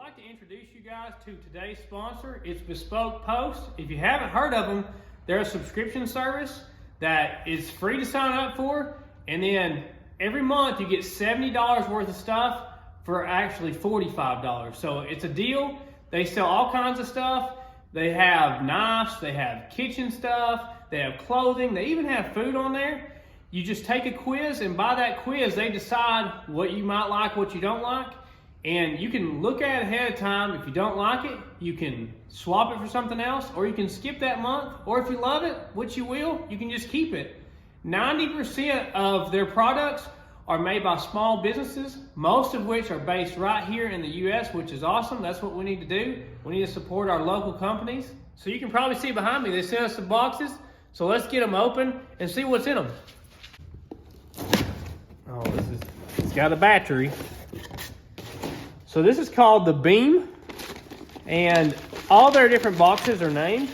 like to introduce you guys to today's sponsor. It's Bespoke Post. If you haven't heard of them, they're a subscription service that is free to sign up for, and then every month you get $70 worth of stuff for actually $45. So it's a deal. They sell all kinds of stuff. They have knives, they have kitchen stuff, they have clothing, they even have food on there. You just take a quiz, and by that quiz they decide what you might like, what you don't like, and you can look at it ahead of time. If you don't like it, you can swap it for something else, or you can skip that month, or if you love it, which you will, you can just keep it. 90% of their products are made by small businesses, most of which are based right here in the US, which is awesome. That's what we need to do. We need to support our local companies. So you can probably see behind me, they sent us some boxes. So let's get them open and see what's in them. Oh, it's got a battery. So this is called the Beam, and all their different boxes are named.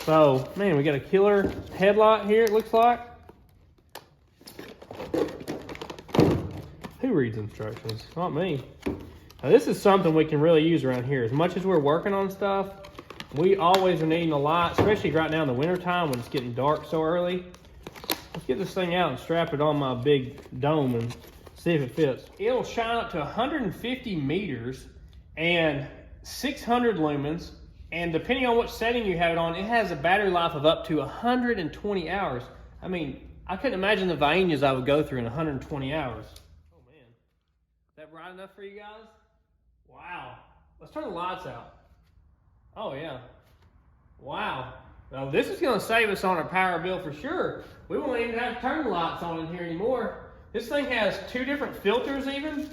So, man, we got a killer headlight here, it looks like. Who reads instructions? Not me. Now, this is something we can really use around here. As much as we're working on stuff, we always are needing a light, especially right now in the winter time when it's getting dark so early. Let's get this thing out and strap it on my big dome and see if it fits. It'll shine up to 150 meters and 600 lumens. And depending on what setting you have it on, it has a battery life of up to 120 hours. I mean, I couldn't imagine the Vainias I would go through in 120 hours. Oh man, is that bright enough for you guys? Wow, let's turn the lights out. Oh yeah, wow. Now this is gonna save us on our power bill for sure. We won't even have to turn the lights on in here anymore. This thing has 2 different filters even,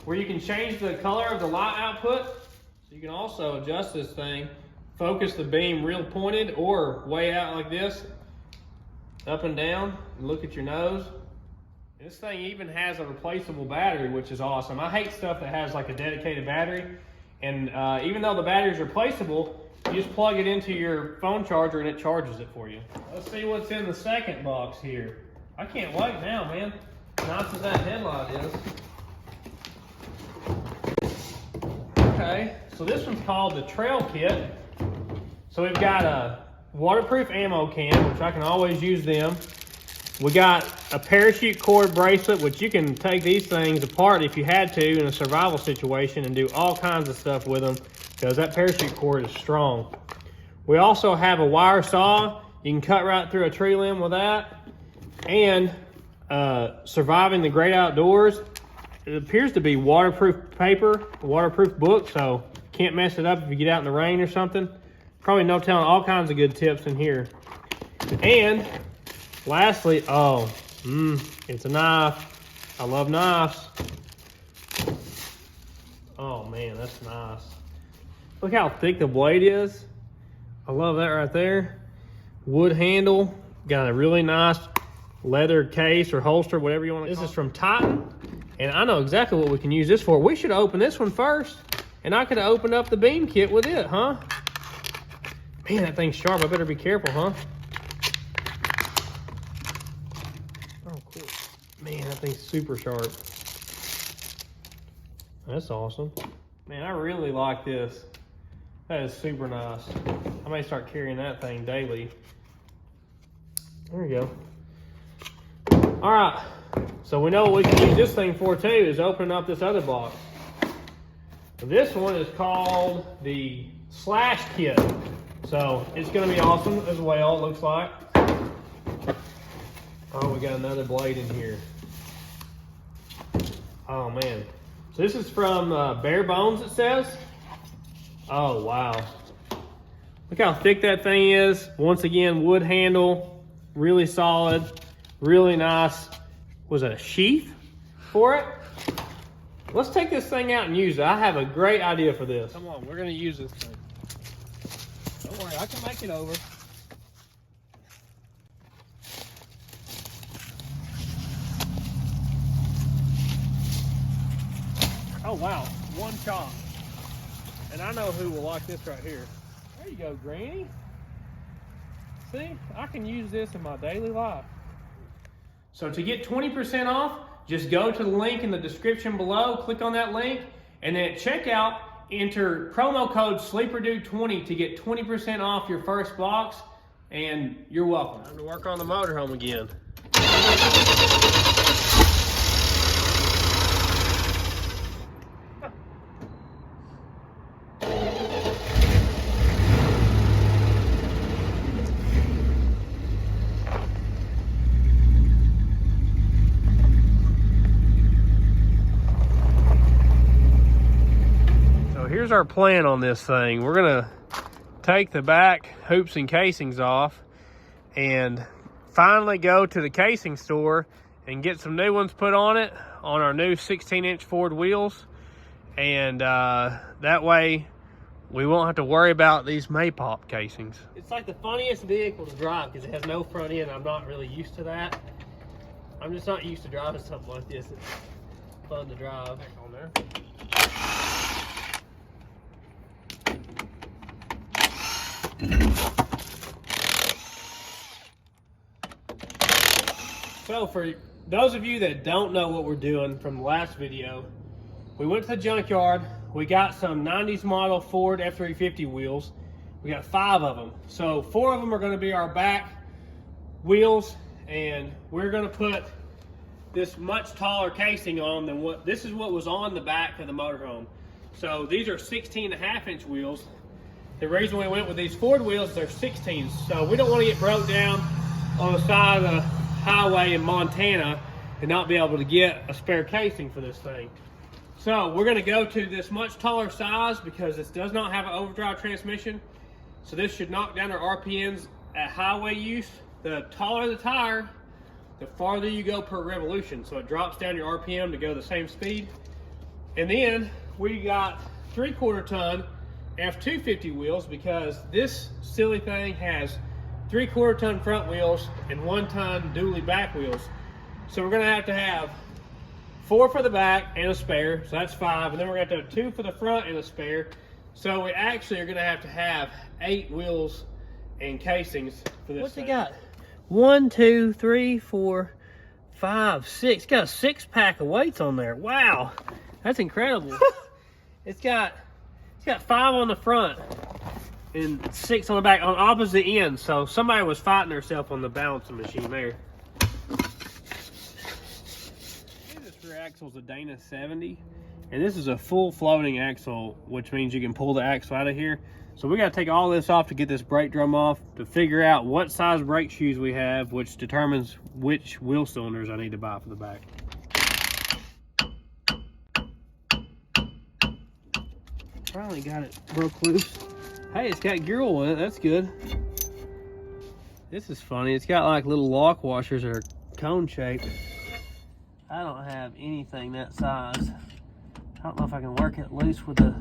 where you can change the color of the light output. So you can also adjust this thing, focus the beam real pointed or way out like this, up and down, and look at your nose. This thing even has a replaceable battery, which is awesome. I hate stuff that has like a dedicated battery. And even though the battery is replaceable, you just plug it into your phone charger and it charges it for you. Let's see what's in the second box here. I can't wait now, man. Nice as that headlight is. Okay, so this one's called the Trail Kit. So we've got a waterproof ammo can, which I can always use them. We got a parachute cord bracelet, which you can take these things apart if you had to in a survival situation and do all kinds of stuff with them, because that parachute cord is strong. We also have a wire saw. You can cut right through a tree limb with that. And surviving the great outdoors. It appears to be waterproof paper, a waterproof book, so can't mess it up if you get out in the rain or something. Probably no telling, all kinds of good tips in here. And lastly, it's a knife. I love knives. Oh man, that's nice. Look how thick the blade is. I love that right there. Wood handle, got a really nice leather case or holster, whatever you want to call it. This is from Titan, and I know exactly what we can use this for. We should open this one first, and I could have opened up the beam kit with it, huh? Man, that thing's sharp. I better be careful, huh? Oh, cool. Man, that thing's super sharp. That's awesome. Man, I really like this. That is super nice. I may start carrying that thing daily. There we go. All right, so we know what we can use this thing for too, is opening up this other box. This one is called the Slash Kit. So it's gonna be awesome as well, it looks like. Oh, we got another blade in here. Oh man. So this is from Bare Bones, it says. Oh wow. Look how thick that thing is. Once again, wood handle, really solid. Really nice. Was it a sheath for it? Let's take this thing out and use it. I have a great idea for this. Come on, we're gonna use this thing. Don't worry, I can make it over. Oh wow, one chop. And I know who will like this right here. There you go, Granny. See, I can use this in my daily life. So to get 20% off, just go to the link in the description below, click on that link, And then at checkout, enter promo code SleeperDude20 to get 20% off your first box, and you're welcome. Time to work on the motorhome again. Here's our plan on this thing. We're gonna take the back hoops and casings off and finally go to the casing store and get some new ones put on it on our new 16-inch Ford wheels, and that way we won't have to worry about these Maypop casings. It's like the funniest vehicle to drive because it has no front end. I'm not really used to that. I'm just not used to driving something like this. It's fun to drive. Back on there. So for those of you that don't know what we're doing from the last video, we went to the junkyard, we got some 90s model Ford F-350 wheels. We got 5 of them. So 4 of them are going to be our back wheels, and we're going to put this much taller casing on than what, this is what was on the back of the motorhome. So these are 16.5-inch wheels. The reason we went with these Ford wheels is they're 16s, so we don't want to get broke down on the side of the highway in Montana and not be able to get a spare casing for this thing. So we're going to go to this much taller size because this does not have an overdrive transmission. So this should knock down our RPMs at highway use. The taller the tire, the farther you go per revolution. So it drops down your RPM to go the same speed. And then we got 3/4 ton F-250 wheels because this silly thing has 3/4 ton front wheels and 1 ton dually back wheels. So we're gonna have to have 4 for the back and a spare, so that's 5, and then we're gonna have to have 2 for the front and a spare. So we actually are gonna have 8 wheels and casings for this. What's it got? 1, 2, 3, 4, 5, 6. Got a 6-pack of weights on there. Wow, that's incredible. It's got 5 on the front and 6 on the back on opposite ends. So somebody was fighting herself on the balancing machine there. This rear axle is a Dana 70, and this is a full floating axle, which means you can pull the axle out of here. So we got to take all this off to get this brake drum off to figure out what size brake shoes we have, which determines which wheel cylinders I need to buy for the back. Finally got it broke loose. Hey, it's got gear oil in it. That's good. This is funny. It's got like little lock washers that are cone shaped. I don't have anything that size. I don't know if I can work it loose with a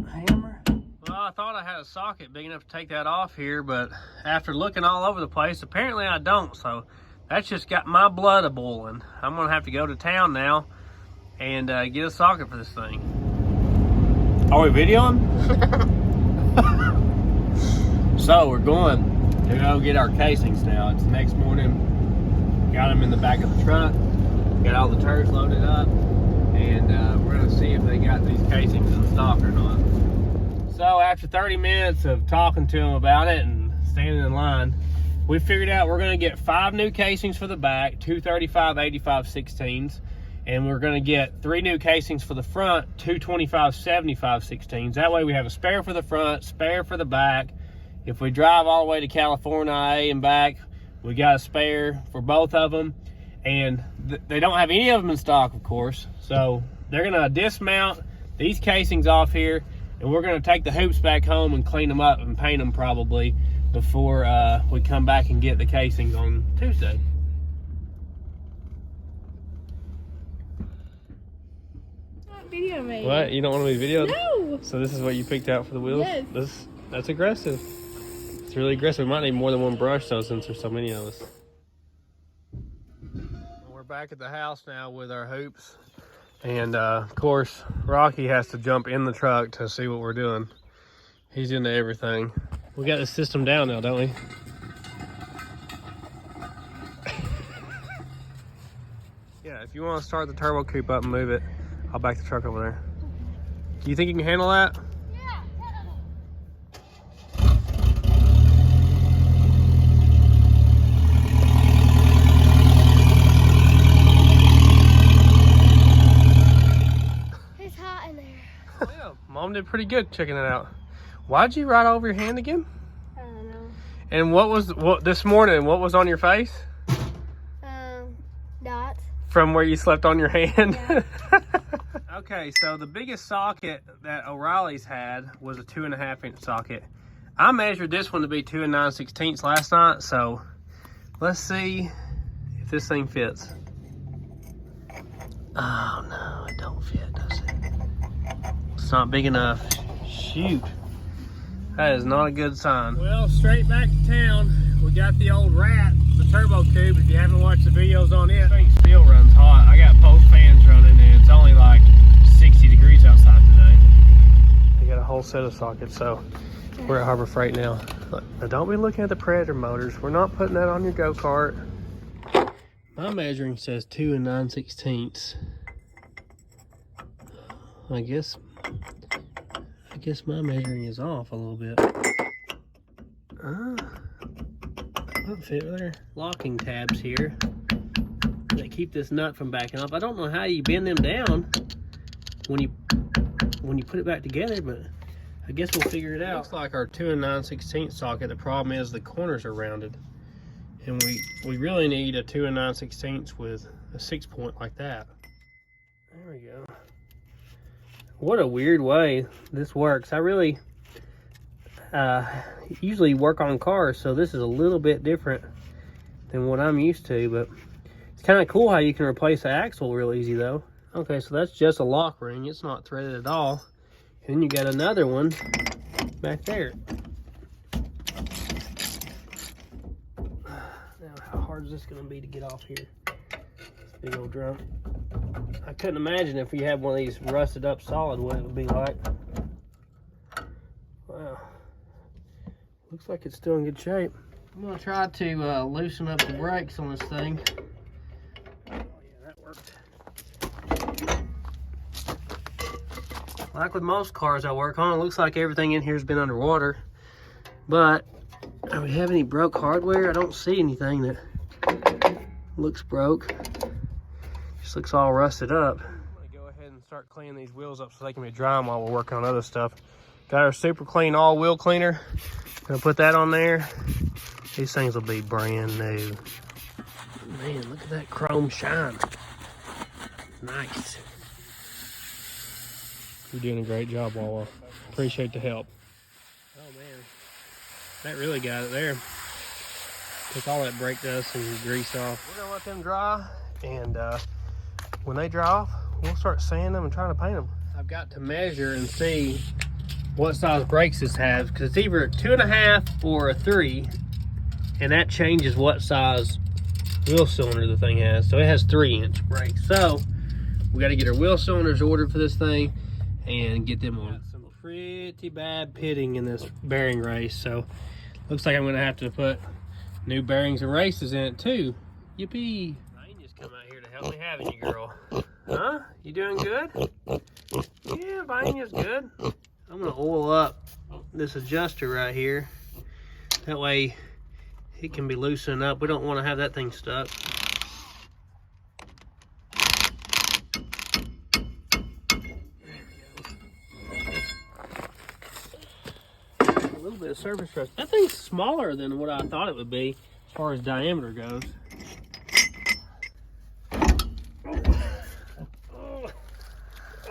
hammer. Well, I thought I had a socket big enough to take that off here, but after looking all over the place, apparently I don't. So that's just got my blood a-boiling. I'm gonna have to go to town now and get a socket for this thing. Are we videoing? So we're going to go get our casings now. It's the next morning. Got them in the back of the truck. Got all the turds loaded up. And we're going to see if they got these casings in stock or not. So after 30 minutes of talking to them about it and standing in line, we figured out we're going to get 5 new casings for the back, 2 35/85 16s. And we're going to get 3 new casings for the front, 2 25/75 16s. That way we have a spare for the front, spare for the back. If we drive all the way to California and back, we got a spare for both of them. And they don't have any of them in stock, of course. So they're going to dismount these casings off here, and we're going to take the hoops back home and clean them up and paint them probably before we come back and get the casings on Tuesday. Video me. What? You don't want to be videoed? No. So this is what you picked out for the wheels? Yes. That's aggressive. It's really aggressive. We might need more than one brush though, since there's so many of us. We're back at the house now with our hoops. And of course, Rocky has to jump in the truck to see what we're doing. He's into everything. We got this system down now, don't we? Yeah, if you want to start the turbo coupe up and move it, I'll back the truck over there. Do you think you can handle that? Yeah. It's hot in there. Yeah, Mom did pretty good checking it out. Why'd you ride over your hand again? I don't know. And what this morning? What was on your face? Dots. From where you slept on your hand? Yeah. Okay, so the biggest socket that O'Reilly's had was a 2.5-inch socket. I measured this one to be 2 9/16 last night, so let's see if this thing fits. Oh no, it don't fit, does it? It's not big enough. Shoot. That is not a good sign. Well, straight back to town. We got the old rat, the turbo tube. If you haven't watched the videos on it, this thing still runs hot. I got both fans running and it's only like 60 degrees outside today. I got a whole set of sockets, so we're at Harbor Freight now. Look, now don't be looking at the Predator motors. We're not putting that on your go-kart. My measuring says 2 9/16. I guess my measuring is off a little bit. Don't fit there. Locking tabs here that keep this nut from backing up. I don't know how you bend them down when you put it back together, but I guess we'll figure it out. Looks like our 2 9/16 socket. The problem is the corners are rounded, and we really need a 2 9/16 with a 6-point like that. There we go. What a weird way this works. I really usually work on cars, so this is a little bit different than what I'm used to, but it's kind of cool how you can replace the axle real easy though. Okay, so that's just a lock ring. It's not threaded at all. And then you got another one back there. Now, how hard is this going to be to get off here? This big old drum. I couldn't imagine if you had one of these rusted up solid what it would be like. Wow. Looks like it's still in good shape. I'm going to try to loosen up the brakes on this thing. Oh yeah, that worked. Like with most cars I work on, it looks like everything in here has been underwater. But do we have any broke hardware? I don't see anything that looks broke. Just looks all rusted up. I'm gonna go ahead and start cleaning these wheels up so they can be drying while we're working on other stuff. Got our super clean all wheel cleaner. Gonna put that on there. These things will be brand new. Man, look at that chrome shine. Nice. You're doing a great job, Wawa. Appreciate the help. Oh man, that really got it there. Took all that brake dust and grease off. We're gonna let them dry, and when they dry off, we'll start sanding them and trying to paint them. I've got to measure and see what size brakes this has, because it's either a 2.5 or a 3, and that changes what size wheel cylinder the thing has. So it has 3-inch brakes. So we got to get our wheel cylinders ordered for this thing and get them on. Got some pretty bad pitting in this bearing race, so looks like I'm going to have to put new bearings and races in it too. Yippee! I just come out here to help me having you, girl. Huh? You doing good? Yeah, Vanya's good. I'm going to oil up this adjuster right here. That way it can be loosened up. We don't want to have that thing stuck. A little bit of surface rust. That thing's smaller than what I thought it would be as far as diameter goes.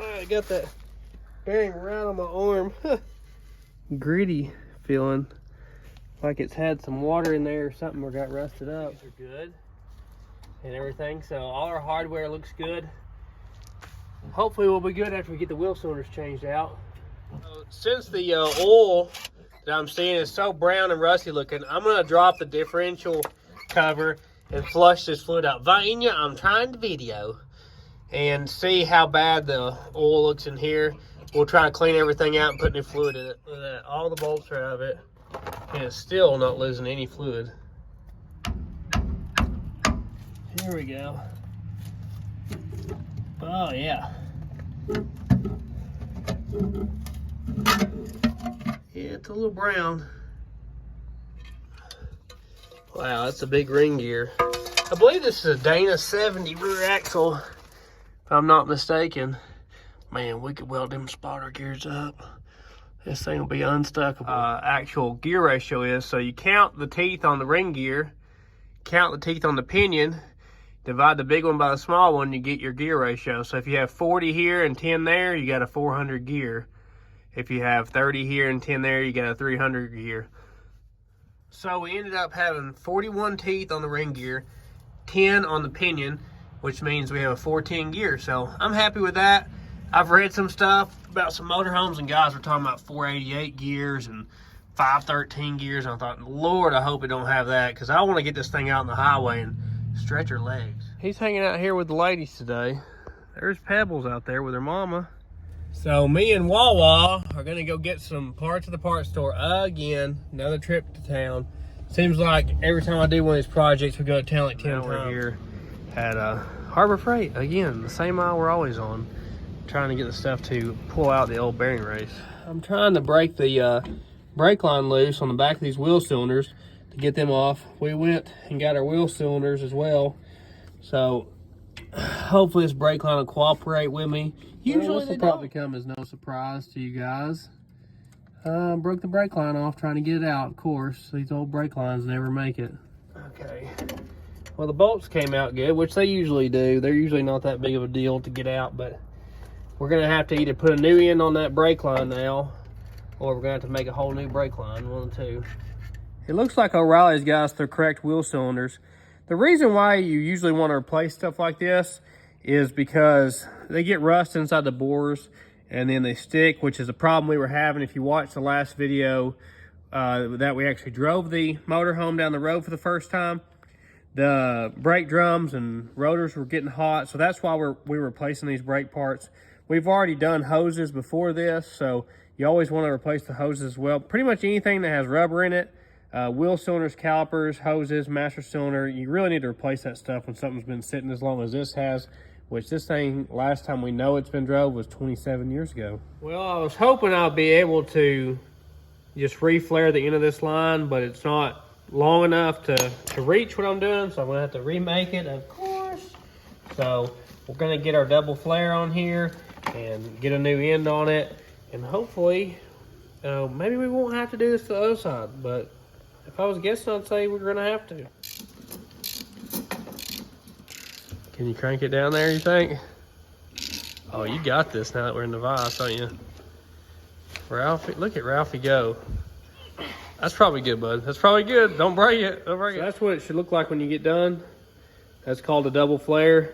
I got that bearing right on my arm. Gritty feeling like it's had some water in there or something or got rusted up. These are good and everything, so all our hardware looks good. Hopefully we'll be good after we get the wheel cylinders changed out. Since the oil that I'm seeing is so brown and rusty looking, I'm gonna drop the differential cover and flush this fluid out. Vanya, I'm trying to video and see how bad the oil looks in here. We'll try to clean everything out and put new fluid in it. Look at that. All the bolts are out of it, and it's still not losing any fluid. Here we go. Oh yeah, Yeah, it's a little brown. Wow, that's a big ring gear. I believe this is a Dana 70 rear axle, if I'm not mistaken. Man, we could weld them spotter gears up. This thing will be unstuckable. Actual gear ratio is, so you count the teeth on the ring gear, count the teeth on the pinion, divide the big one by the small one, you get your gear ratio. So if you have 40 here and 10 there, you got a 400 gear. If you have 30 here and 10 there, you got a 300 gear. So we ended up having 41 teeth on the ring gear, 10 on the pinion, which means we have a 410 gear. So I'm happy with that. I've read some stuff about some motorhomes, and guys were talking about 488 gears and 513 gears. And I thought, Lord, I hope it don't have that, because I want to get this thing out on the highway and stretch her legs. He's hanging out here with the ladies today. There's Pebbles out there with her mama. So me and Wawa are gonna go get some parts at the parts store again. Another trip to town. Seems like every time I do one of these projects, we go to town like 10 times. We're here at Harbor Freight again, the same aisle we're always on, trying to get the stuff to pull out the old bearing race. I'm trying to break the brake line loose on the back of these wheel cylinders to get them off. We went and got our wheel cylinders as well, so hopefully this brake line will cooperate with me. Usually this will probably come as no surprise to you guys. Broke the brake line off trying to get it out, of course. These old brake lines never make it. Okay. Well, the bolts came out good, which they usually do. They're usually not that big of a deal to get out, but we're going to have to either put a new end on that brake line now, or we're going to have to make a whole new brake line, one of the two. It looks like O'Reilly's got us the correct wheel cylinders. The reason why you usually want to replace stuff like this is because they get rust inside the bores and then they stick, which is a problem we were having. If you watched the last video that we actually drove the motorhome down the road for the first time, the brake drums and rotors were getting hot, so that's why we're replacing these brake parts. We've already done hoses before this, so you always want to replace the hoses as well. Pretty much anything that has rubber in it, wheel cylinders, calipers, hoses, master cylinder, you really need to replace that stuff when something's been sitting as long as this has, which this thing, last time we know it's been drove was 27 years ago. Well, I was hoping I'll be able to just re-flare the end of this line, but it's not long enough to reach what I'm doing, so I'm gonna have to remake it, of course. So we're gonna get our double flare on here and get a new end on it, and hopefully maybe we won't have to do this to the other side, but if I was guessing, I'd say we're gonna have to. Can you crank it down there, you think? Oh, you got this now that we're in the vise, don't you? Ralphie, look at Ralphie go. That's probably good, bud. That's probably good. Don't break it. Don't break it. That's what it should look like when you get done. That's called a double flare.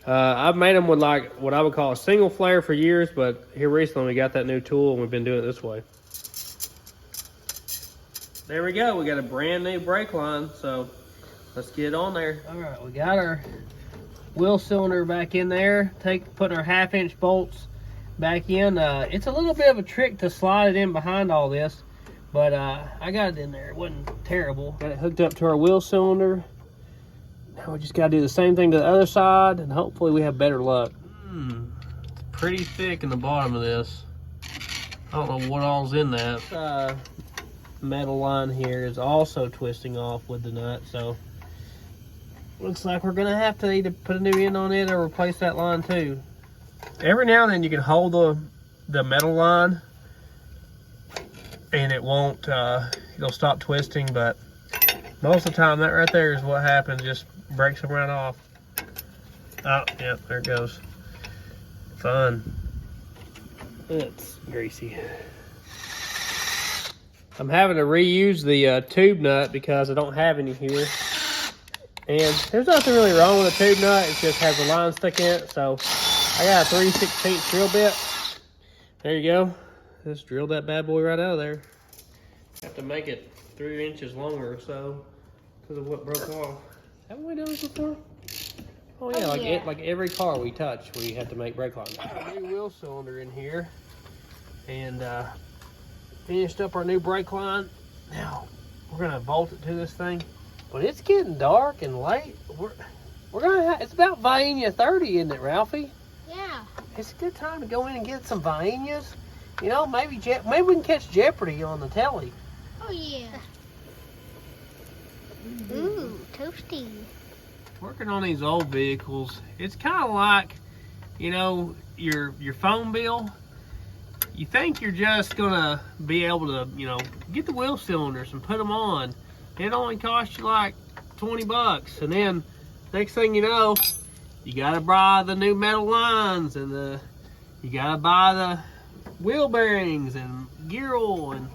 I've made them with like what I would call a single flare for years, but here recently we got that new tool and we've been doing it this way. There we go. We got a brand new brake line, so let's get it on there. All right, we got our wheel cylinder back in there. Putting our 1/2-inch bolts back in. It's a little bit of a trick to slide it in behind all this, but I got it in there. It wasn't terrible. Got it hooked up to our wheel cylinder. Now we just got to do the same thing to the other side, and hopefully we have better luck. It's pretty thick in the bottom of this. I don't know what all's in that. Metal line here is also twisting off with the nut, so looks like we're gonna have to either put a new end on it or replace that line too. Every now and then you can hold the metal line and it won't, it'll stop twisting, but most of the time that right there is what happens, just breaks them right off. Oh, yeah, there it goes. Fun. It's greasy. I'm having to reuse the tube nut because I don't have any here. And there's nothing really wrong with a tube nut, it just has a line stuck in it. So I got a 3/16 drill bit. There you go. Just drilled that bad boy right out of there. Have to make it 3 inches longer or so because of what broke off. Haven't we done this before? Oh yeah, like every car we touch, we have to make brake lines. Got a new wheel cylinder in here, and finished up our new brake line. Now we're gonna bolt it to this thing, but it's getting dark and late. We're gonna have, it's about Vaina 30, isn't it, Ralphie? Yeah. it's a good time to go in and get some Viennas. You know, maybe we can catch Jeopardy on the telly. Oh yeah. Ooh, toasty. Working on these old vehicles, it's kind of like, you know, your phone bill. You think you're just gonna be able to, you know, get the wheel cylinders and put them on. It only costs you like 20 bucks, and then next thing you know, you gotta buy the new metal lines, and you gotta buy the wheel bearings and gear oil, and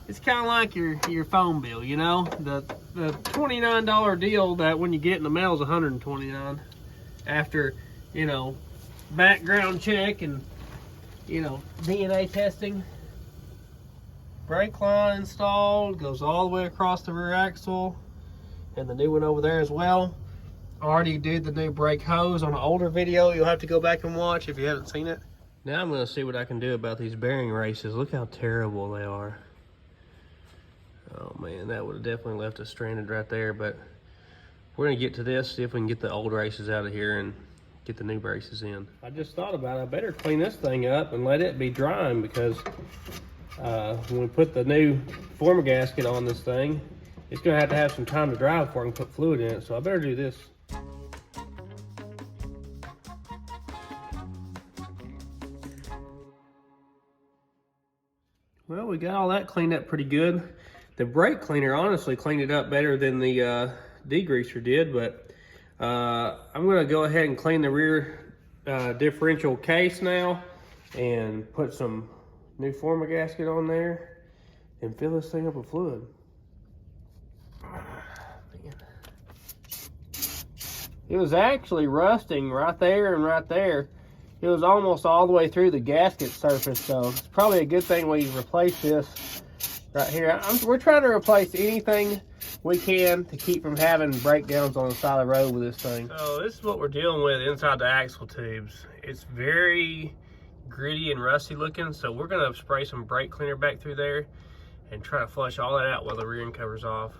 it's kind of like your phone bill, you know. The $29 deal that when you get in the mail is $129 after, you know, background check and, you know, DNA testing. Brake line installed, goes all the way across the rear axle, and the new one over there as well. Already did the new brake hose on an older video. You'll have to go back and watch if you haven't seen it. Now I'm gonna see what I can do about these bearing races. Look how terrible they are. Oh man, that would have definitely left us stranded right there, but we're gonna get to this, see if we can get the old races out of here and get the new braces in. I just thought about it, I better clean this thing up and let it be drying, because when we put the new former gasket on this thing, it's gonna have to have some time to dry before I can put fluid in it, so I better do this. Well, we got all that cleaned up pretty good. The brake cleaner honestly cleaned it up better than the degreaser did, but I'm gonna go ahead and clean the rear differential case now and put some new former gasket on there and fill this thing up with fluid. Man. It was actually rusting right there and right there. It was almost all the way through the gasket surface, so it's probably a good thing we replaced this right here. We're trying to replace anything we can to keep from having breakdowns on the side of the road with this thing. So this is what we're dealing with inside the axle tubes. It's very gritty and rusty looking, so we're gonna spray some brake cleaner back through there and try to flush all that out while the rear end cover's off.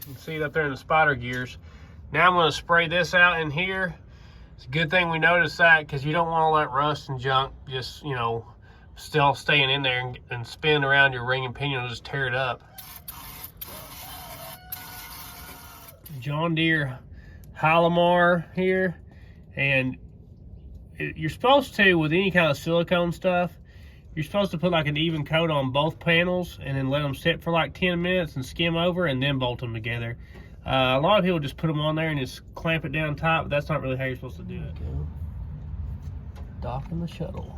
You can see it up there in the spotter gears. Now I'm going to spray this out in here. It's a good thing we noticed that, because you don't want all that rust and junk just, you know, still staying in there and spinning around your ring and pinion and just tear it up. John Deere Hylamar here, and you're supposed to, with any kind of silicone stuff, you're supposed to put like an even coat on both panels and then let them sit for like 10 minutes and skim over and then bolt them together. A lot of people just put them on there and just clamp it down top, but that's not really how you're supposed to do it. Docking the shuttle.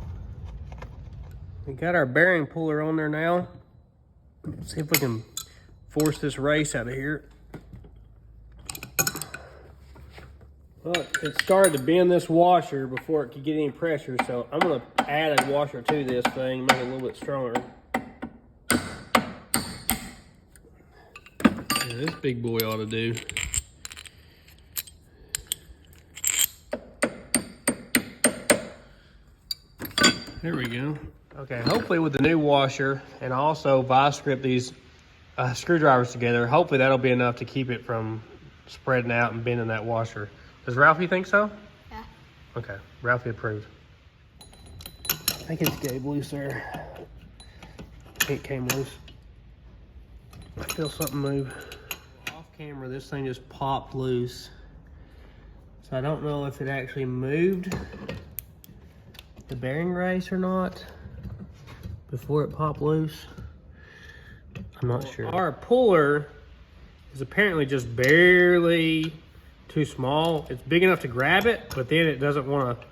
We got our bearing puller on there now. Let's see if we can force this race out of here. Well, it started to bend this washer before it could get any pressure, so I'm going to add a washer to this thing, make it a little bit stronger. Yeah, this big boy ought to do. There we go. Okay, hopefully with the new washer, and also vice grip these screwdrivers together, hopefully that'll be enough to keep it from spreading out and bending that washer. Does Ralphie think so? Yeah. Okay, Ralphie approves. I think it's gave loose there. It came loose. I feel something move. Off camera, this thing just popped loose. So I don't know if it actually moved the bearing race or not before it popped loose. I'm not sure. Our puller is apparently just barely too small. It's big enough to grab it, but then it doesn't want to,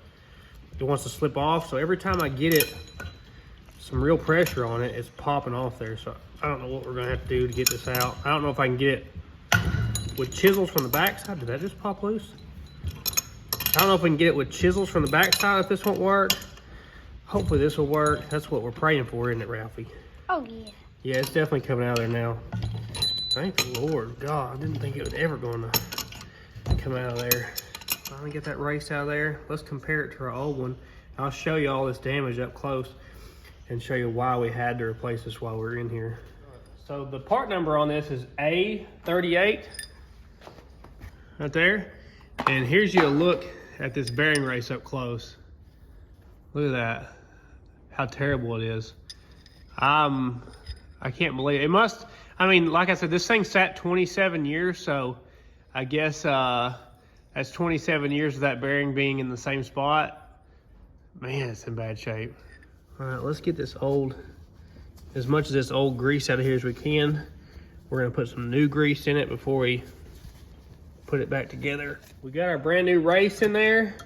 it wants to slip off. So every time I get it some real pressure on it, it's popping off there. So I don't know what we're gonna have to do to get this out. I don't know if I can get it with chisels from the backside. Did that just pop loose? I don't know if we can get it with chisels from the backside if this won't work. Hopefully this will work. That's what we're praying for, isn't it, Ralphie? Oh yeah. Yeah, it's definitely coming out of there now. Thank the Lord. God, I didn't think it was ever going to come out of there. Finally get that race out of there. Let's compare it to our old one. I'll show you all this damage up close. and show you why we had to replace this while we're in here. So the part number on this is A38, right there. And here's you a look at this bearing race up close. Look at that, how terrible it is. I can't believe it. It must, I mean, like I said, this thing sat 27 years, so I guess that's 27 years of that bearing being in the same spot. Man, it's in bad shape. All right, let's get this old, as much of this old grease out of here as we can. We're gonna put some new grease in it before we put it back together. We got our brand new race in there.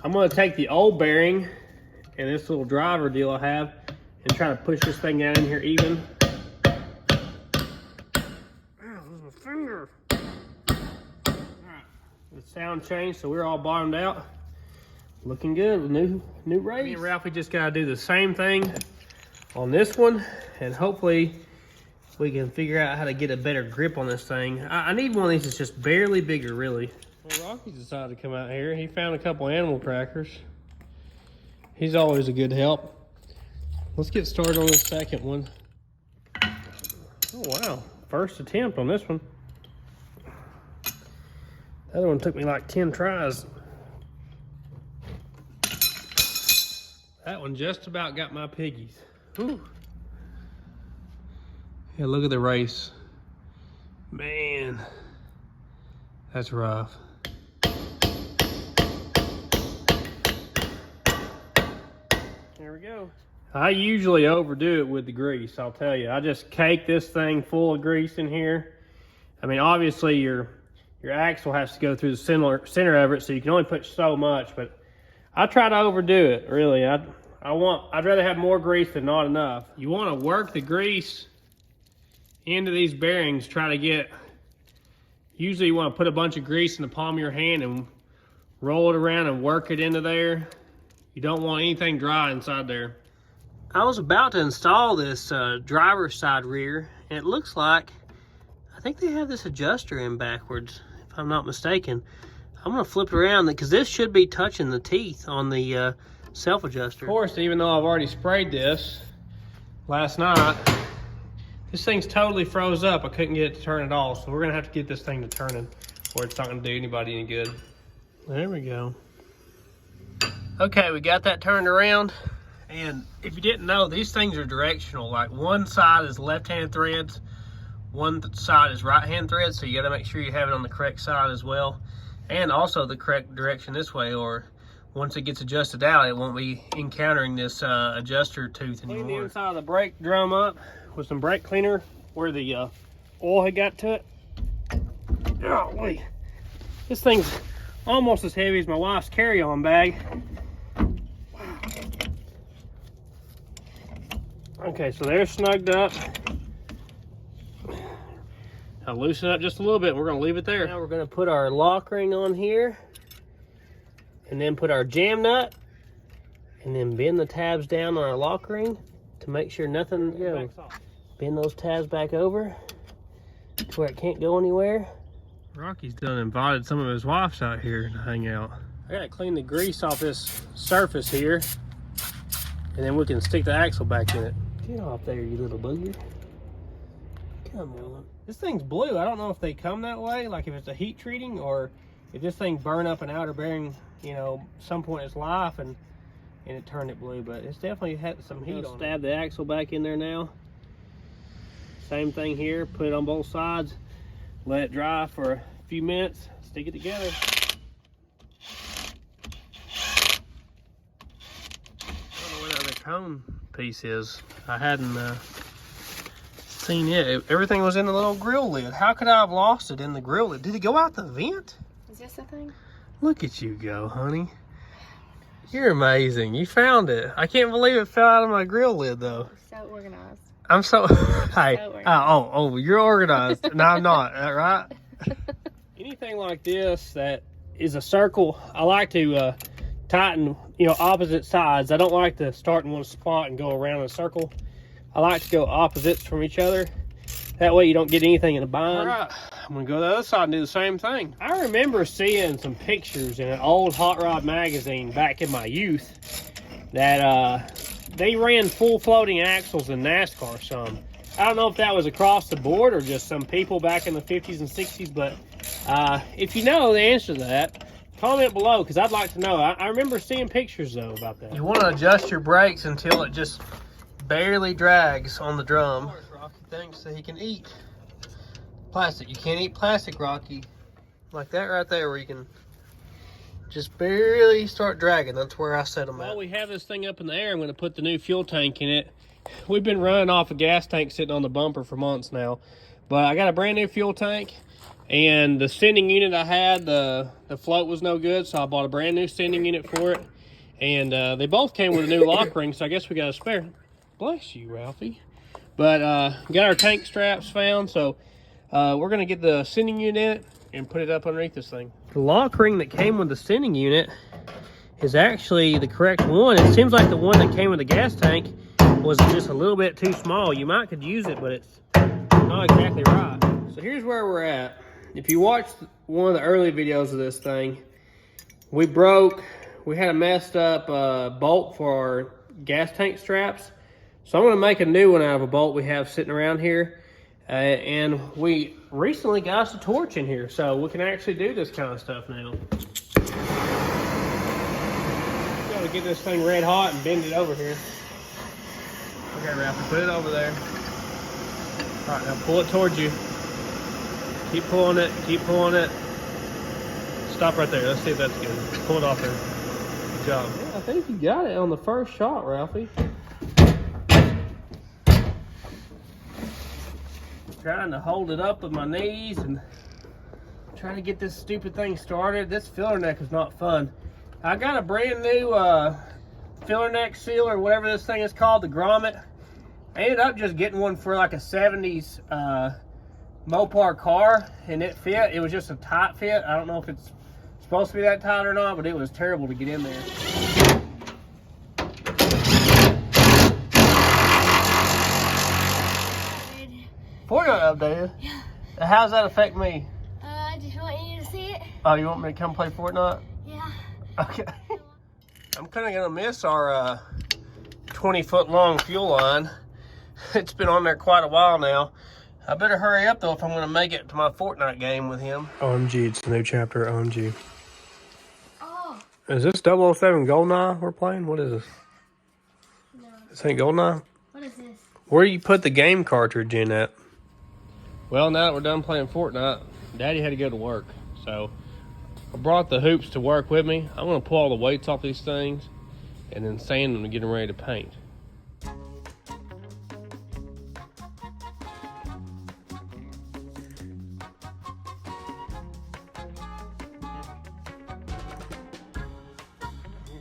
I'm gonna take the old bearing and this little driver deal I have and try to push this thing down in here even. Finger. All right, the sound changed, so we're all bottomed out. Looking good with new race. Me and Ralphie just gotta do the same thing on this one, and hopefully we can figure out how to get a better grip on this thing. I need one of these that's just barely bigger, really. Well, Rocky decided to come out here. He found a couple animal crackers. He's always a good help. Let's get started on the second one. Oh, wow. First attempt on this one. The other one took me like 10 tries. That one just about got my piggies. Whew. Yeah, look at the race. Man, that's rough. There we go. I usually overdo it with the grease, I'll tell you. I just cake this thing full of grease in here. I mean, obviously your axle has to go through the center of it, so you can only put so much, but I try to overdo it, really. I'd rather have more grease than not enough. You want to work the grease into these bearings, try to get, usually you want to put a bunch of grease in the palm of your hand and roll it around and work it into there. You don't want anything dry inside there. I was about to install this driver's side rear, and it looks like, I think they have this adjuster in backwards, if I'm not mistaken. I'm gonna flip it around because this should be touching the teeth on the self adjuster. Of course, even though I've already sprayed this last night, this thing's totally froze up. I couldn't get it to turn at all, so we're gonna have to get this thing to turning, or it's not gonna do anybody any good. There we go. Okay, we got that turned around, and if you didn't know, these things are directional. Like, one side is left-hand threads, one side is right-hand threads, so you gotta make sure you have it on the correct side as well, and also the correct direction this way, or once it gets adjusted out, it won't be encountering this adjuster tooth anymore. Clean the inside of the brake drum up with some brake cleaner where the oil had got to it. Golly. This thing's almost as heavy as my wife's carry-on bag. Wow. Okay, so they're snugged up. I'll loosen it up just a little bit and we're gonna leave it there. Now we're gonna put our lock ring on here and then put our jam nut and then bend the tabs down on our lock ring to make sure nothing, you know, bend those tabs back over to where it can't go anywhere. Rocky's done invited some of his wives out here to hang out. I gotta clean the grease off this surface here and then we can stick the axle back in it. Get off there, you little booger. Come on. This thing's blue. I don't know if they come that way, like if it's a heat treating, or if this thing burned up an outer bearing, you know, some point in its life and it turned it blue, but it's definitely had some heat on it. Stab the axle back in there now. Same thing here, put it on both sides, let it dry for a few minutes, stick it together. I don't know where that other cone piece is. I hadn't seen it. Everything was in the little grill lid. How could I have lost it in the grill lid? Did it go out the vent? Is this the thing? Look at you go, honey. You're amazing. You found it. I can't believe it fell out of my grill lid, though. So organized. I'm so... Hey. So organized. You're organized. No, I'm not. Right? Anything like this that is a circle, I like to tighten, you know, opposite sides. I don't like to start in one spot and go around in a circle. I like to go opposites from each other. That way you don't get anything in a bind. All right, I'm gonna go to the other side and do the same thing. I remember seeing some pictures in an old Hot Rod magazine back in my youth that they ran full floating axles in NASCAR some. I don't know if that was across the board or just some people back in the 50s and 60s, but if you know the answer to that, comment below, because I'd like to know. I remember seeing pictures, though, about that. You want to adjust your brakes until it just barely drags on the drum. Rocky thinks that he can eat plastic. You can't eat plastic, Rocky. Like that right there, where you can just barely start dragging. That's where I set them at. While we have this thing up in the air, I'm going to put the new fuel tank in it. We've been running off a gas tank sitting on the bumper for months now. But I got a brand new fuel tank. And the sending unit I had, the float was no good. So I bought a brand new sending unit for it. And they both came with a new lock ring. So I guess we got a spare. Bless you, Ralphie. But got our tank straps found. So we're going to get the sending unit in it and put it up underneath this thing. The lock ring that came with the sending unit is actually the correct one. It seems like the one that came with the gas tank was just a little bit too small. You might could use it, but it's not exactly right. So here's where we're at. If you watched one of the early videos of this thing, we had a messed up bolt for our gas tank straps. So I'm gonna make a new one out of a bolt we have sitting around here. And we recently got us a torch in here, so we can actually do this kind of stuff now. Gotta get this thing red hot and bend it over here. Okay, Ralphie, put it over there. All right, now pull it towards you. Keep pulling it, keep pulling it. Stop right there, let's see if that's good. Pull it off there. Good job. Yeah, I think you got it on the first shot, Ralphie. Trying to hold it up with my knees and trying to get this stupid thing started. This filler neck is not fun. I got a brand new filler neck seal or whatever this thing is called, the grommet. I ended up just getting one for like a 70s Mopar car, and it fit. It was just a tight fit. I don't know if it's supposed to be that tight or not, but it was terrible to get in there. Fortnite updated? Yeah. How does that affect me? I just want you to see it. Oh, you want me to come play Fortnite? Yeah. Okay. I'm kind of going to miss our 20-foot long fuel line. It's been on there quite a while now. I better hurry up, though, if I'm going to make it to my Fortnite game with him. OMG, it's a new chapter, OMG. Oh. Is this 007 Goldeneye we're playing? What is this? No. This ain't Goldeneye? What is this? Where do you put the game cartridge in at? Well, now that we're done playing Fortnite, Daddy had to go to work. So I brought the hoops to work with me. I'm going to pull all the weights off these things and then sand them to get them ready to paint. It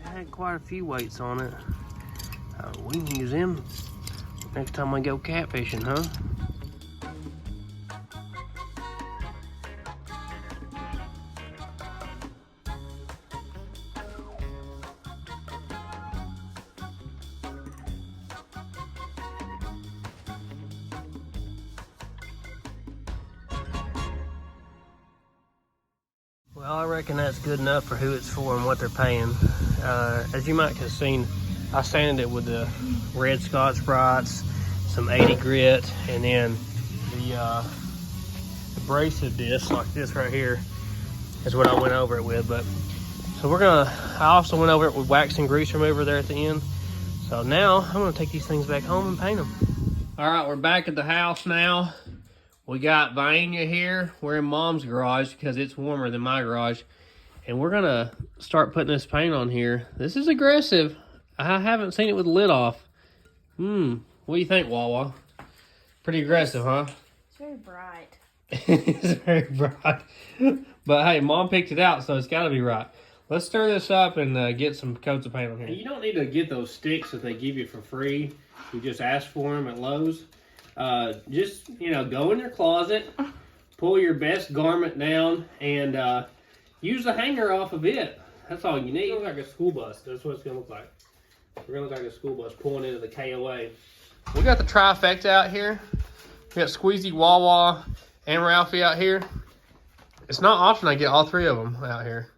had quite a few weights on it. We can use them next time we go catfishing, huh? Well, I reckon that's good enough for who it's for and what they're paying. As you might have seen, I sanded it with the red Scotch-Brites, some 80 grit, and then the abrasive disc like this right here is what I went over it with. But so I also went over it with wax and grease remover there at the end. So now I'm gonna take these things back home and paint them. All right, we're back at the house now. We got Vaina here. We're in Mom's garage because it's warmer than my garage. And we're gonna start putting this paint on here. This is aggressive. I haven't seen it with the lid off. What do you think, Wawa? Pretty aggressive, huh? It's very bright. It's very bright. But hey, Mom picked it out, so it's gotta be right. Let's stir this up and get some coats of paint on here. You don't need to get those sticks that they give you for free. You just ask for them at Lowe's. Just, go in your closet, pull your best garment down, and use the hanger off of it. That's all you need. It looks like a school bus. That's what it's going to look like. We're going to look like a school bus pulling into the KOA. We got the trifecta out here. We got Squeezy, Wawa, and Ralphie out here. It's not often I get all three of them out here.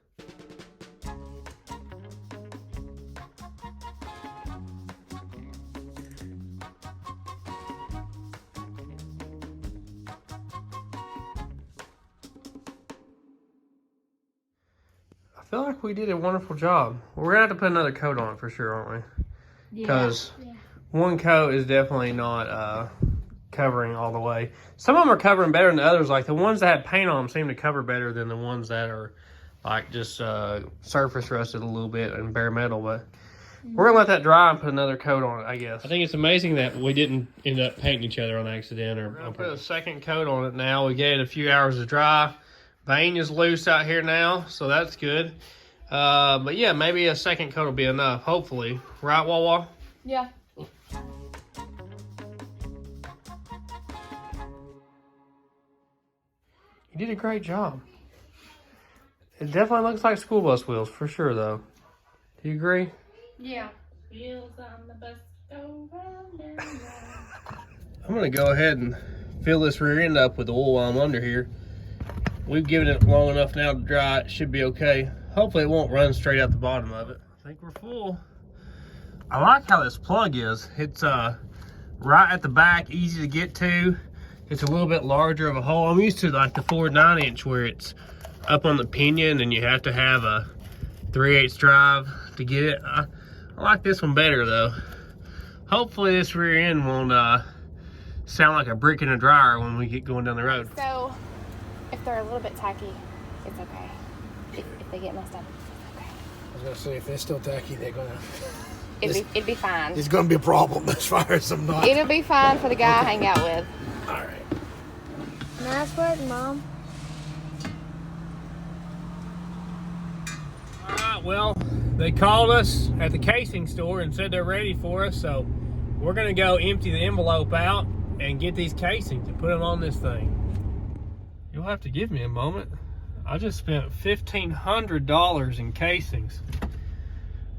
feel like we did a wonderful job. We're gonna have to put another coat on it for sure, aren't we? Because one coat is definitely not covering all the way. Some of them are covering better than others. Like the ones that have paint on them seem to cover better than the ones that are like just surface rusted a little bit and bare metal. But we're gonna let that dry and put another coat on it, I guess. I think it's amazing that we didn't end up painting each other on accident. We're gonna put a second coat on it now. We gave it a few hours to dry. Vane is loose out here now, so that's good. But yeah, maybe a second coat will be enough, hopefully. Right, Wawa? Yeah. You did a great job. It definitely looks like school bus wheels, for sure, though. Do you agree? Yeah. Wheels on the bus go round and round. I'm going to go ahead and fill this rear end up with oil while I'm under here. We've given it long enough now to dry. It should be okay. Hopefully it won't run straight out the bottom of it. I think we're full. I like how this plug is. It's right at the back, easy to get to. It's a little bit larger of a hole. I'm used to like the Ford 9-inch where it's up on the pinion and you have to have a 3/8 drive to get it. I like this one better though. Hopefully this rear end won't sound like a brick in a dryer when we get going down the road. So, if they're a little bit tacky, it's okay. If they get messed up, it's okay. I was gonna say, if they're still tacky, they're gonna... It'd be fine. It's gonna be a problem as far as I'm not. It'll be fine for the guy I hang out with. Alright. Nice work, Mom. Alright, well, they called us at the casing store and said they're ready for us, so we're gonna go empty the envelope out and get these casings and put them on this thing. You'll have to give me a moment. I just spent $1,500 in casings.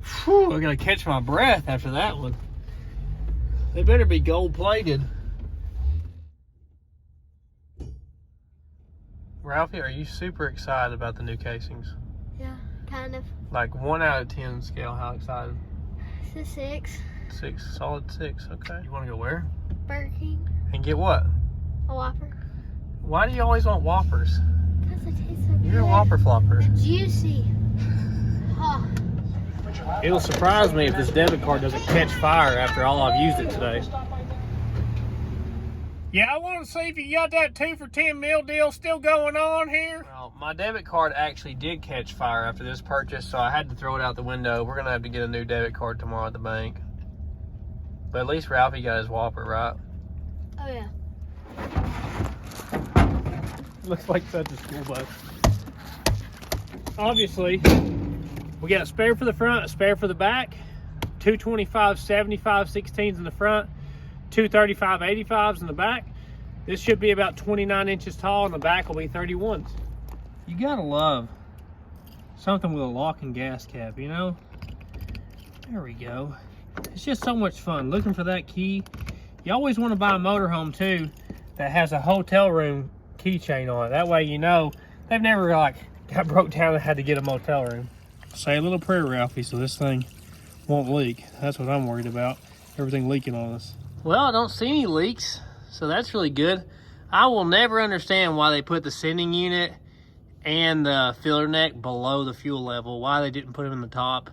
Whew, I gotta catch my breath after that one. They better be gold plated. Ralphie, are you super excited about the new casings? Yeah, kind of. Like 1 out of 10 scale, how excited? It's a 6. 6, solid 6, okay. You wanna go where? Burger King. And get what? A Whopper. Why do you always want Whoppers? Because it tastes so good. You're a Whopper flopper. It's juicy. Oh. It'll surprise me if this debit card doesn't catch fire after all I've used it today. Yeah, I want to see if you got that 2 for $10 meal deal still going on here. Well, my debit card actually did catch fire after this purchase, so I had to throw it out the window. We're going to have to get a new debit card tomorrow at the bank. But at least Ralphie got his Whopper, right? Oh, yeah. Looks like such a school bus. Obviously, we got a spare for the front, a spare for the back, 225 75 16s in the front, 235 85s in the back. This should be about 29 inches tall, and the back will be 31s. You gotta love something with a lock and gas cap, you know? There we go. It's just so much fun looking for that key. You always want to buy a motorhome too that has a hotel room keychain on it. That way you know they've never like got broke down and had to get a motel room. Say a little prayer, Ralphie, so this thing won't leak. That's what I'm worried about. Everything leaking on us. Well, I don't see any leaks, so that's really good. I will never understand why they put the sending unit and the filler neck below the fuel level, why they didn't put them in the top.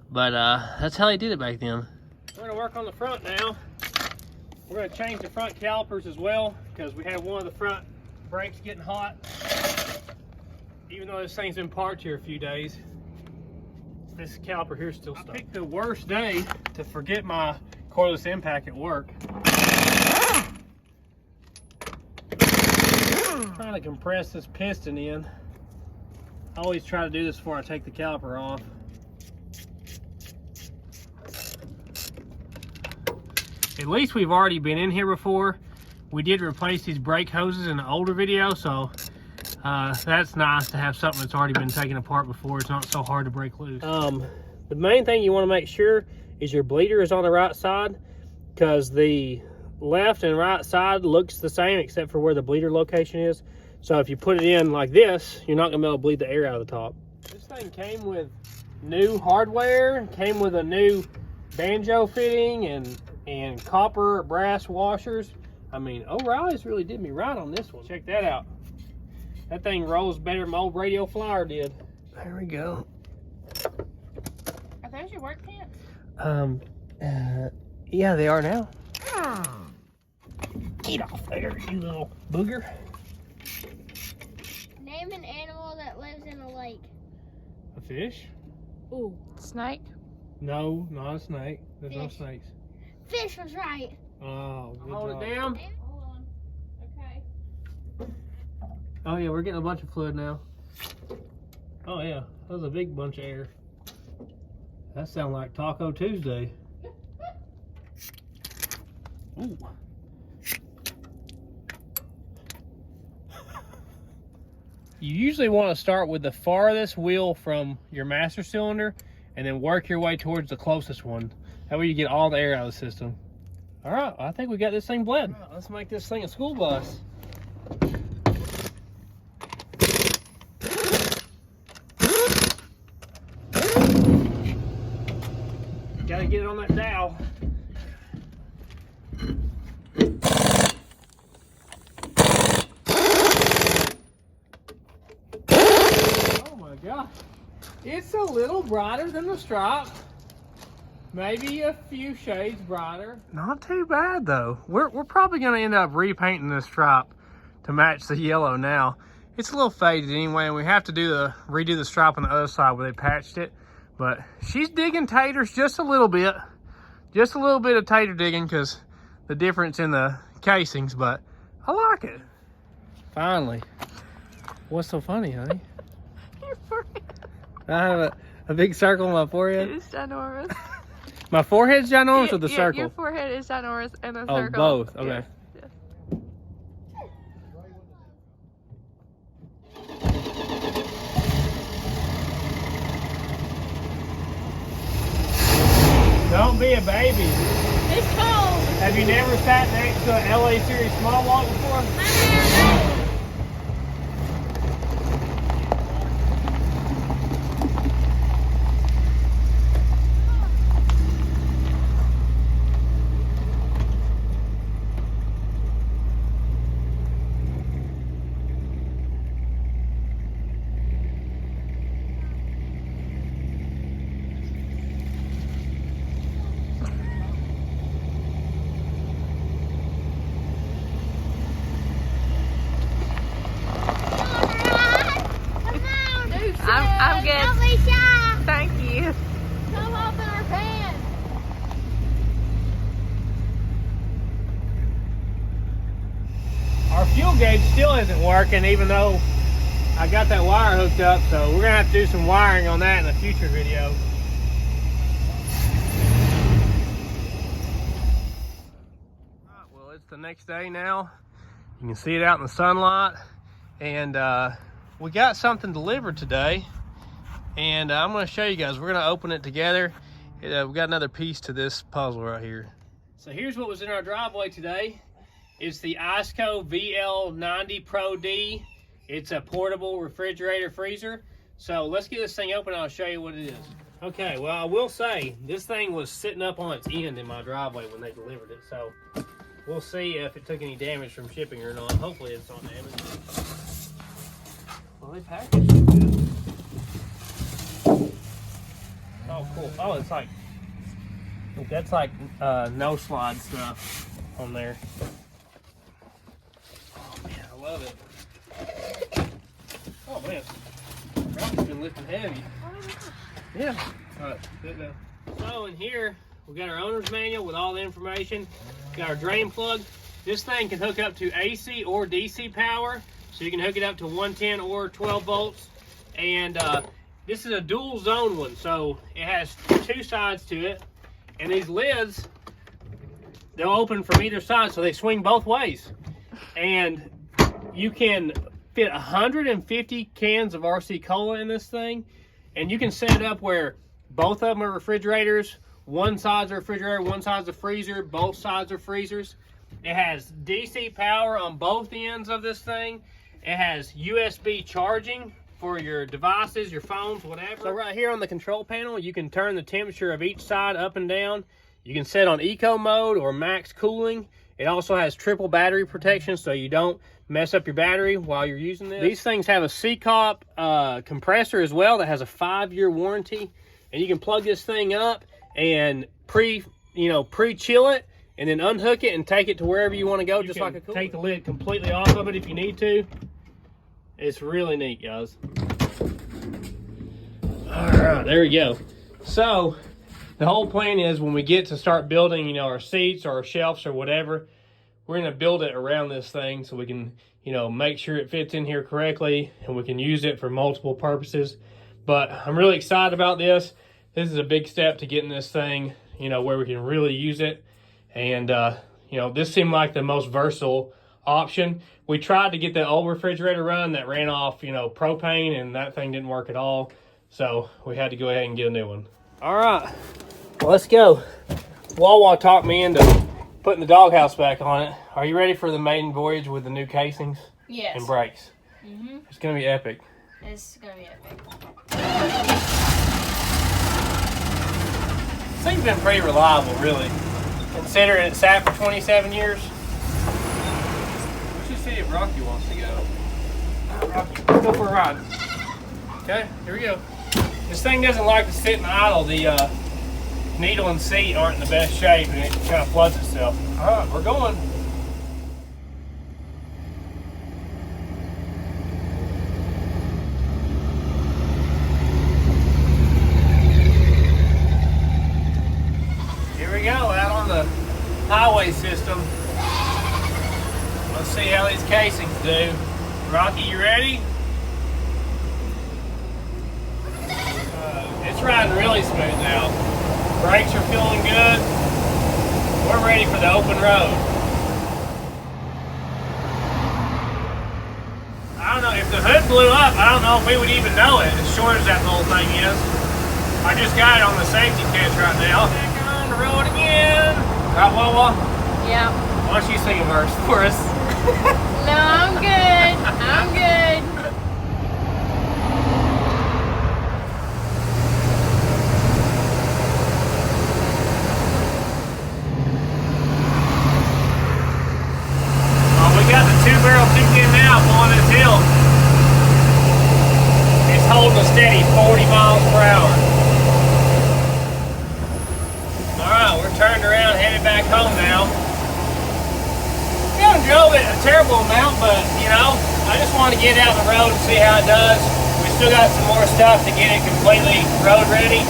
But that's how they did it back then. We're gonna work on the front now. We're gonna change the front calipers as well, because we have one of the front brakes getting hot. Even though this thing's been parked here a few days, this caliper here is still stuck. I picked the worst day to forget my cordless impact at work. Trying to compress this piston in. I always try to do this before I take the caliper off. At least we've already been in here before. We did replace these brake hoses in an older video, so that's nice to have something that's already been taken apart before. It's not so hard to break loose. The main thing you want to make sure is your bleeder is on the right side, because the left and right side looks the same except for where the bleeder location is. So if you put it in like this, you're not going to be able to bleed the air out of the top. This thing came with new hardware, came with a new banjo fitting and copper brass washers. I mean, O'Reilly's really did me right on this one. Check that out. That thing rolls better than my old radio flyer did. There we go. Are those your work pants? Yeah, they are now. Get off there, you little booger. Name an animal that lives in a lake. A fish? Ooh. Snake? No, not a snake. There's no Fish. snakes. Fish was right. Oh, good Hold job. it down. Hold on. Okay. Oh yeah, we're getting a bunch of fluid now. Oh yeah, that was a big bunch of air. That sounds like Taco Tuesday. Ooh. You usually want to start with the farthest wheel from your master cylinder and then work your way towards the closest one. That way you get all the air out of the system. All right, I think we got this thing bled. All right, let's make this thing a school bus. Gotta get it on that dowel. Oh my God. It's a little brighter than the stripe. Maybe a few shades brighter. Not too bad though. We're probably gonna end up repainting this stripe to match the yellow now. It's a little faded anyway, and we have to redo the stripe on the other side where they patched it. But she's digging taters just a little bit. Just a little bit of tater digging because the difference in the casings, but I like it. Finally. What's so funny, honey? Your forehead. I have a big circle on my forehead. It is ginormous. My forehead's ginormous or the circle? Your forehead is ginormous and the Oh, circle. both. Okay. Yes, yes. Don't be a baby. It's cold. Have you never sat next to an LA Series small walk before? I'm good. Don't be shy. Thank you. Come up in our van. Our fuel gauge still isn't working, even though I got that wire hooked up, so we're gonna have to do some wiring on that in a future video. Alright, well, it's the next day now. You can see it out in the sunlight, and we got something delivered today, and I'm going to show you guys. We're going to open it together. We got another piece to this puzzle right here. So here's what was in our driveway today. It's the ISCO VL90 Pro D. It's a portable refrigerator freezer. So let's get this thing open and I'll show you what it is. Okay, well, I will say this thing was sitting up on its end in my driveway when they delivered it. So we'll see if it took any damage from shipping or not. Hopefully it's not damaged. Well, they packaged it good. Oh, cool. Oh, it's like, that's like no slide stuff on there. Oh, man, I love it. Oh, man. Rock's been lifting heavy. Yeah. All right, sit down. So in here, we got our owner's manual with all the information. Got our drain plug. This thing can hook up to AC or DC power. So you can hook it up to 110 or 12 volts. And this is a dual zone one. So it has two sides to it. And these lids, they'll open from either side so they swing both ways. And you can fit 150 cans of RC Cola in this thing. And you can set it up where both of them are refrigerators. One side's a refrigerator, one side's a freezer. Both sides are freezers. It has DC power on both ends of this thing. It has USB charging for your devices, your phones, whatever. So right here on the control panel, you can turn the temperature of each side up and down. You can set on eco mode or max cooling. It also has triple battery protection, so you don't mess up your battery while you're using this. These things have a C-Cop compressor as well that has a 5-year warranty, and you can plug this thing up and pre-chill it, and then unhook it and take it to wherever you want to go, just like a cooler. Take the lid completely off of it if you need to. It's really neat, guys. All right, there we go. So the whole plan is when we get to start building, our seats or our shelves or whatever, we're going to build it around this thing so we can, make sure it fits in here correctly and we can use it for multiple purposes. But I'm really excited about this. This is a big step to getting this thing, where we can really use it. And, this seemed like the most versatile option. We tried to get the old refrigerator run that ran off, propane, and that thing didn't work at all. So we had to go ahead and get a new one. All right, well, let's go. Wawa talked me into putting the doghouse back on it. Are you ready for the maiden voyage with the new casings? Yes. And brakes? Mm-hmm. It's gonna be epic. It's gonna be epic. This thing's been pretty reliable, really. Considering it sat for 27 years. We should see if Rocky wants to go. Rocky, let's go for a ride. Okay, here we go. This thing doesn't like to sit and idle. The needle and seat aren't in the best shape, and it kind of floods itself. All right, we're going. Here we go, out on the highway system. Let's see how these casings do. Rocky, you ready? It's riding really smooth now. Brakes are feeling good. We're ready for the open road. I don't know, if the hood blew up, I don't know if we would even know it, as short as that little thing is. I just got it on the safety catch right now. Back on the road again. Right, Wawa? Yeah. Why don't you sing a verse for us? No, I'm good. I'm good. We got the 2-barrel kicked in now on this hill. It's holding a steady 40 miles per hour. Alright, we're turned around, headed back home now. We haven't drove it a terrible amount, but I just want to get out on the road and see how it does. We still got some more stuff to get it completely road ready,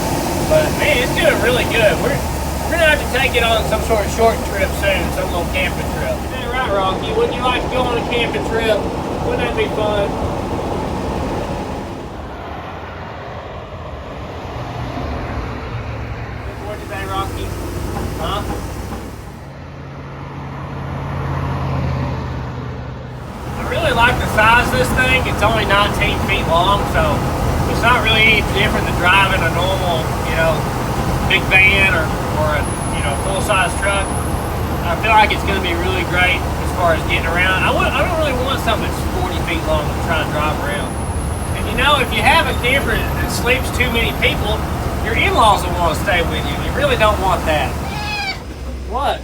but man, it's doing really good. We're gonna have to take it on some sort of short trip soon, some little camping trip. Is that right, Rocky? Wouldn't you like to go on a camping trip? Wouldn't that be fun? What today, Rocky? Huh? I really like the size of this thing. It's only 19 feet long, so it's not really any different than driving a normal, big van or a full-size truck. I feel like it's going to be really great as far as getting around. I don't really want something that's 40 feet long to try and drive around. And if you have a camper that sleeps too many people, your in-laws will want to stay with you. You really don't want that. What?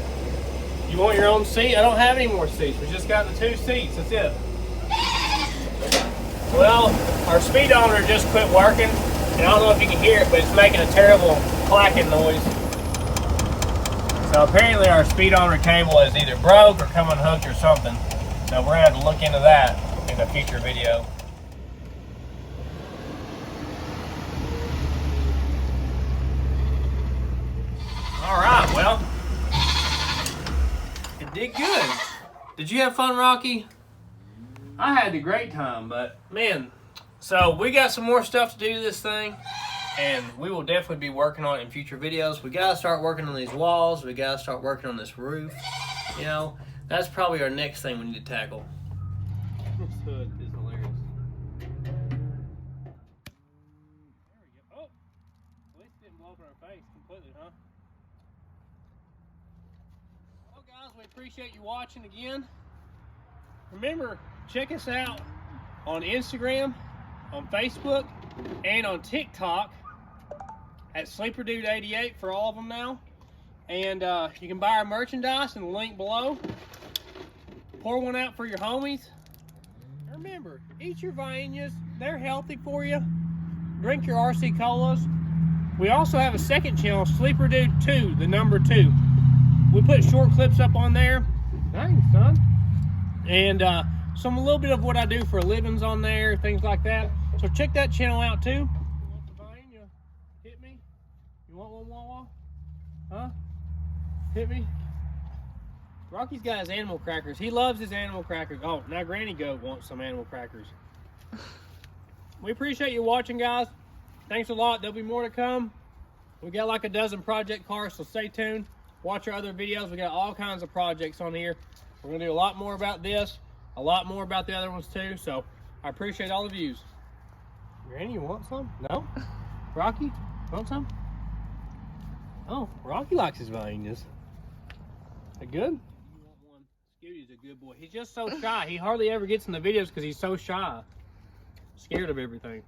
You want your own seat? I don't have any more seats. We just got the 2 seats. That's it. Well, our speedometer just quit working. And I don't know if you can hear it, but it's making a terrible clacking noise. So apparently our speedometer cable is either broke or come unhooked or something. So we're gonna have to look into that in a future video. All right, well, it did good. Did you have fun, Rocky? I had a great time, but man, so we got some more stuff to do to this thing. And we will definitely be working on it in future videos. We gotta start working on these walls. We gotta start working on this roof. That's probably our next thing we need to tackle. This hood is hilarious. There we go. Oh, at least it didn't blow up in our face completely, huh? Well, guys, we appreciate you watching again. Remember, check us out on Instagram, on Facebook, and on TikTok at SleeperDude88 for all of them now. And you can buy our merchandise in the link below. Pour one out for your homies. Remember, eat your Viennas. They're healthy for you. Drink your RC Colas. We also have a second channel, Sleeper Dude 2, the number 2. We put short clips up on there. Nice, son. And a little bit of what I do for a livings on there, things like that. So check that channel out too. You want the Vienna? Hit me. You want one, Wawa? Huh? Hit me. Rocky's got his animal crackers. He loves his animal crackers. Oh, now Granny Goat wants some animal crackers. We appreciate you watching, guys. Thanks a lot. There'll be more to come. We got like a dozen project cars, so stay tuned. Watch our other videos. We got all kinds of projects on here. We're going to do a lot more about this, a lot more about the other ones too. So I appreciate all the views. Granny, you want some? No? Rocky, want some? Oh, Rocky likes his Viennas. That good? You want one? Scooty's a good boy. He's just so shy. He hardly ever gets in the videos because he's so shy. Scared of everything.